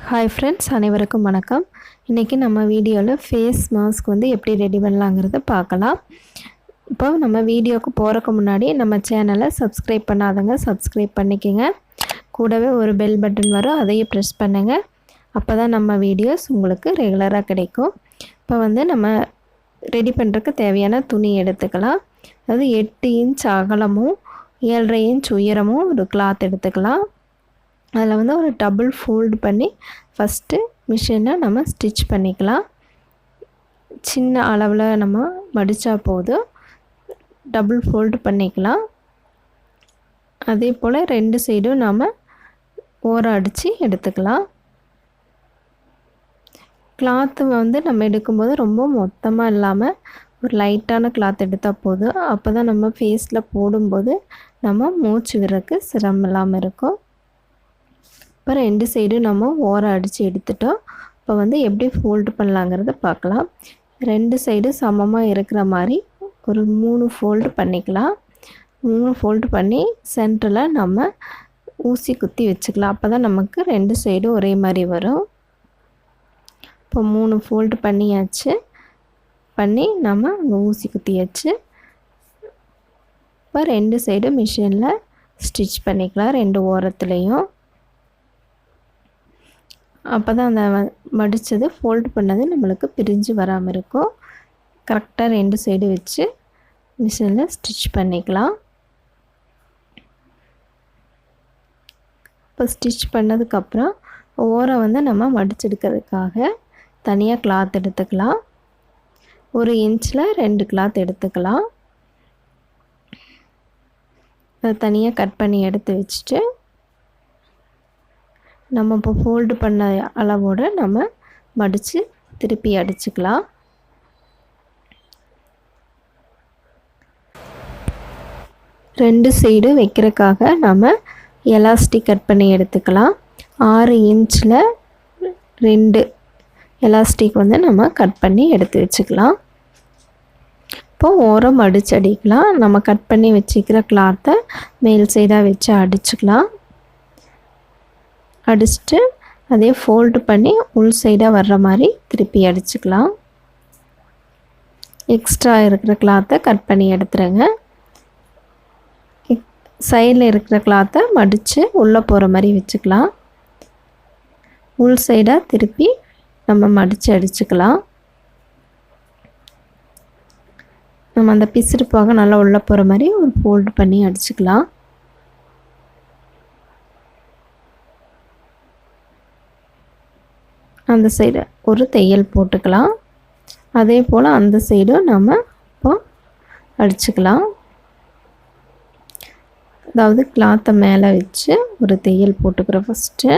Hi friends, அனைவருக்கும் வணக்கம். இன்றைக்கி நம்ம வீடியோவில் ஃபேஸ் மாஸ்க் வந்து எப்படி ரெடி பண்ணலாங்கிறத பார்க்கலாம். இப்போ நம்ம வீடியோவுக்கு போகிறக்கு முன்னாடி நம்ம சேனலை சப்ஸ்கிரைப் பண்ணாதவங்க சப்ஸ்கிரைப் பண்ணிக்கோங்க. கூடவே ஒரு பெல் பட்டன் வரும், அதையும் ப்ரெஸ் பண்ணுங்கள். அப்போ தான் நம்ம வீடியோஸ் உங்களுக்கு ரெகுலராக கிடைக்கும். இப்போ வந்து நம்ம ரெடி பண்ணுறதுக்கு தேவையான துணி எடுத்துக்கலாம். அதாவது 8 இன்ச் அகலமும் 7.5 இன்ச் உயரமும் ஒரு கிளாத் எடுத்துக்கலாம். அதில் வந்து ஒரு டபுள் ஃபோல்டு பண்ணி ஃபஸ்ட்டு மிஷினில் நம்ம ஸ்டிச் பண்ணிக்கலாம். சின்ன அளவில் நம்ம மடித்தா போதும், டபுள் ஃபோல்டு பண்ணிக்கலாம். அதே போல் 2 சைடும் நாம் ஓரம் அடித்து எடுத்துக்கலாம். கிளாத்து வந்து நம்ம எடுக்கும்போது ரொம்ப மொத்தமாக இல்லாமல் ஒரு லைட்டான கிளாத் எடுத்தால் போதும். அப்போ தான் நம்ம ஃபேஸில் போடும்போது நம்ம மூச்சு விடுறதுக்கு சிரமம் இல்லாமல் இருக்கும். இப்போ 2 சைடும் நம்ம ஓரம் அடித்து எடுத்துட்டோம். இப்போ வந்து எப்படி ஃபோல்டு பண்ணலாங்கிறத பார்க்கலாம். 2 சைடும் சமமாக இருக்கிற மாதிரி ஒரு 3 ஃபோல்டு பண்ணிக்கலாம். 3 ஃபோல்டு பண்ணி சென்டரில் நம்ம ஊசி குத்தி வச்சுக்கலாம். அப்போ தான் நமக்கு 2 சைடும் ஒரே மாதிரி வரும். இப்போ 3 ஃபோல்டு பண்ணியாச்சு. பண்ணி நம்ம அங்கே ஊசி குத்தியாச்சு. இப்போ 2 சைடும் மிஷினில் ஸ்டிச் பண்ணிக்கலாம், 2 ஓரத்துலேயும். அப்போ தான் அந்த மடித்தது ஃபோல்டு பண்ணது நம்மளுக்கு பிரிஞ்சு வராமல் இருக்கும். கரெக்டாக 2 சைடு வச்சு மிஷினில் ஸ்டிச் பண்ணிக்கலாம். இப்போ ஸ்டிச் பண்ணதுக்கப்புறம் ஓரம் வந்து நம்ம மடிச்செடுக்கிறதுக்காக தனியாக கிளாத் எடுத்துக்கலாம். 1 இன்ச்சில் 2 கிளாத் எடுத்துக்கலாம். அதை தனியாக கட் பண்ணி எடுத்து வச்சுட்டு நம்ம இப்போ ஃபோல்டு பண்ண அளவோடு நம்ம மடித்து திருப்பி அடிச்சுக்கலாம். ரெண்டு சைடு வைக்கிறதுக்காக நம்ம எலாஸ்டிக் கட் பண்ணி எடுத்துக்கலாம். 6 இன்ச்சில் 2 எலாஸ்டிக் வந்து நம்ம கட் பண்ணி எடுத்து வச்சுக்கலாம். இப்போது ஓரம் அடித்து அடிக்கலாம். நம்ம கட் பண்ணி வச்சுக்கிற கிளாத்தை மேல் சைடாக வச்சு அடிச்சுக்கலாம். அடிச்சுட்டு அதே ஃபோல்டு பண்ணி உள் சைடாக வர்ற மாதிரி திருப்பி அடிச்சுக்கலாம். எக்ஸ்ட்ரா இருக்கிற கிளாத்தை கட் பண்ணி எடுத்துருங்க. சைடில் இருக்கிற கிளாத்தை மடித்து உள்ளே போகிற மாதிரி வச்சுக்கலாம். உள் சைடாக திருப்பி நம்ம மடித்து அடிச்சுக்கலாம். நம்ம அந்த பிசுறுப்பாக நல்லா உள்ளே போகிற மாதிரி ஒரு ஃபோல்டு பண்ணி அடிச்சுக்கலாம். அந்த சைடு ஒரு தையல் போட்டுக்கலாம். அதே போல் அந்த சைடும் நம்ம இப்போ அடிச்சுக்கலாம். அதாவது கிளாத்தை மேலே வச்சு ஒரு தையல் போட்டுக்கிறோம் ஃபஸ்ட்டு.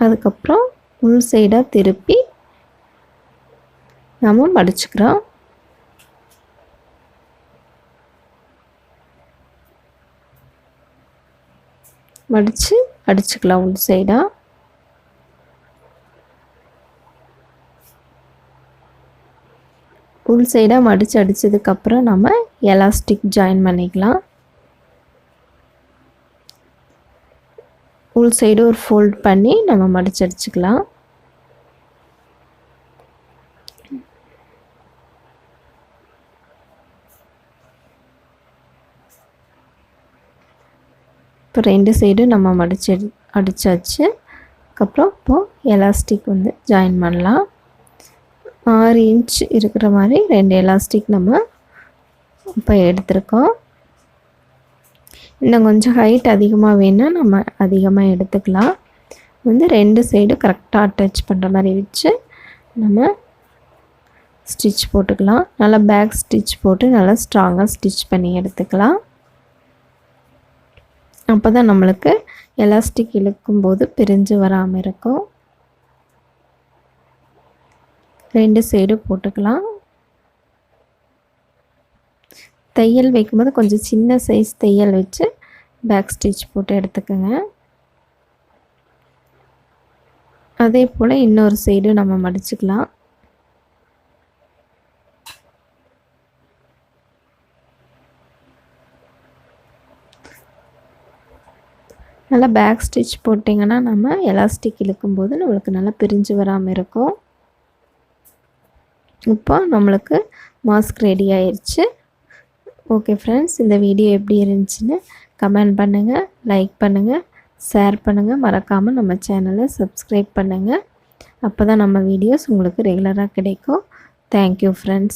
அதுக்கப்புறம் உள் சைடாக திருப்பி நம்ம மடிச்சுக்கிறோம். மடித்து அடிச்சுக்கலாம் உள் சைடாக. உள் சைடாக மடித்து அடித்ததுக்கப்புறம் நம்ம எலாஸ்டிக் ஜாயின் பண்ணிக்கலாம். உள் சைடு ஒரு ஃபோல்ட் பண்ணி நம்ம மடித்து அடிச்சுக்கலாம். இப்போ 2 சைடும் நம்ம மடித்து அடித்தாச்சு. அதுக்கப்புறம் இப்போது எலாஸ்டிக் வந்து ஜாயின் பண்ணலாம். 6 இன்ச் இருக்கிற மாதிரி 2 எலாஸ்டிக் நம்ம இப்போ எடுத்துருக்கோம். இன்னும் கொஞ்சம் ஹைட் அதிகமாக வேணால் நம்ம அதிகமாக எடுத்துக்கலாம். வந்து 2 சைடு கரெக்டாக அட்டாச் பண்ணுற மாதிரி வச்சு நம்ம ஸ்டிச் போட்டுக்கலாம். நல்லா பேக் ஸ்டிச் போட்டு நல்லா ஸ்ட்ராங்காக ஸ்டிச் பண்ணி எடுத்துக்கலாம். அப்போ தான் நம்மளுக்கு எலாஸ்டிக் இழுக்கும்போது பிரிஞ்சு வராமல் இருக்கும். 2 சைடு போட்டுக்கலாம். தையல் வைக்கும்போது கொஞ்சம் சின்ன சைஸ் தையல் வச்சு பேக் ஸ்டிச் போட்டு எடுத்துக்கோங்க. அதே போல் இன்னொரு சைடு நம்ம மடிச்சுக்கலாம். நல்லா பேக் ஸ்டிச் போட்டிங்கன்னா நம்ம எலாஸ்டிக் இழுக்கும்போது நம்மளுக்கு நல்லா பிரிஞ்சு வராமல் இருக்கும். இப்போ நம்மளுக்கு மாஸ்க் ரெடி ஆயிடுச்சு. ஓகே ஃப்ரெண்ட்ஸ், இந்த வீடியோ எப்படி இருந்துச்சுன்னு கமெண்ட் பண்ணுங்கள், லைக் பண்ணுங்கள், ஷேர் பண்ணுங்கள். மறக்காமல் நம்ம சேனலை சப்ஸ்கிரைப் பண்ணுங்கள். அப்போ தான் நம்ம வீடியோஸ் உங்களுக்கு ரெகுலராக கிடைக்கும். Thank you friends.